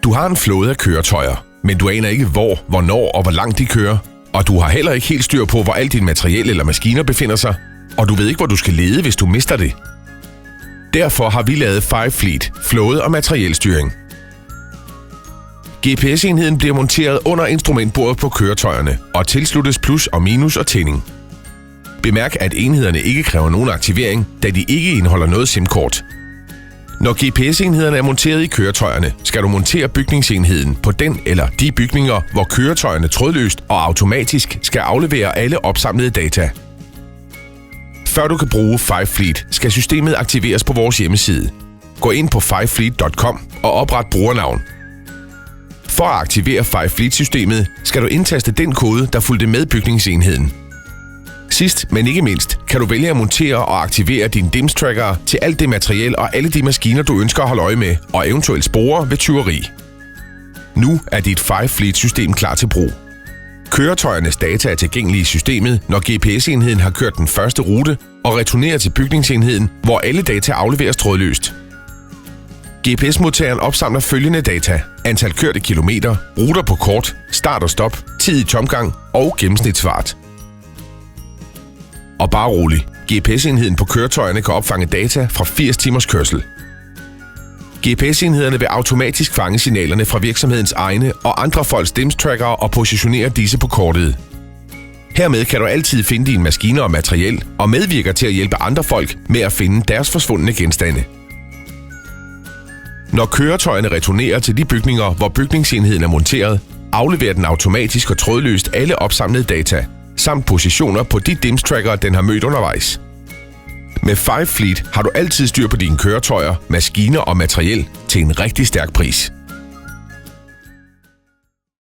Du har en flåde af køretøjer, men du aner ikke hvor, hvornår og hvor langt de kører. Og du har heller ikke helt styr på, hvor alt dit materiel eller maskiner befinder sig. Og du ved ikke, hvor du skal lede, hvis du mister det. Derfor har vi lavet 5Fleet, flåde- og materielstyring. GPS-enheden bliver monteret under instrumentbordet på køretøjerne og tilsluttes plus og minus og tænding. Bemærk, at enhederne ikke kræver nogen aktivering, da de ikke indeholder noget SIM-kort. Når GPS-enhederne er monteret i køretøjerne, skal du montere bygningsenheden på den eller de bygninger, hvor køretøjerne trådløst og automatisk skal aflevere alle opsamlede data. Før du kan bruge 5Fleet, skal systemet aktiveres på vores hjemmeside. Gå ind på 5fleet.com og opret brugernavn. For at aktivere 5Fleet-systemet skal du indtaste den kode, der fulgte med bygningsenheden. Sidst, men ikke mindst, kan du vælge at montere og aktivere dine DIMS-trackere til alt det materiel og alle de maskiner, du ønsker at holde øje med, og eventuelt spore ved tyveri. Nu er dit 5Fleet-system klar til brug. Køretøjernes data er tilgængelige i systemet, når GPS-enheden har kørt den første rute og returnerer til bygningsenheden, hvor alle data afleveres trådløst. GPS-modtageren opsamler følgende data: antal kørte kilometer, ruter på kort, start og stop, tid i tomgang og gennemsnitsfart. Og bare rolig, GPS-enheden på køretøjerne kan opfange data fra 80 timers kørsel. GPS-enhederne vil automatisk fange signalerne fra virksomhedens egne og andre folks DIMS-trackere og positionere disse på kortet. Hermed kan du altid finde dine maskiner og materiel og medvirker til at hjælpe andre folk med at finde deres forsvundne genstande. Når køretøjerne returnerer til de bygninger, hvor bygningsenheden er monteret, afleverer den automatisk og trådløst alle opsamlede data, samt positioner på de DIMS-trackere, den har mødt undervejs. Med 5Fleet har du altid styr på dine køretøjer, maskiner og materiel til en rigtig stærk pris.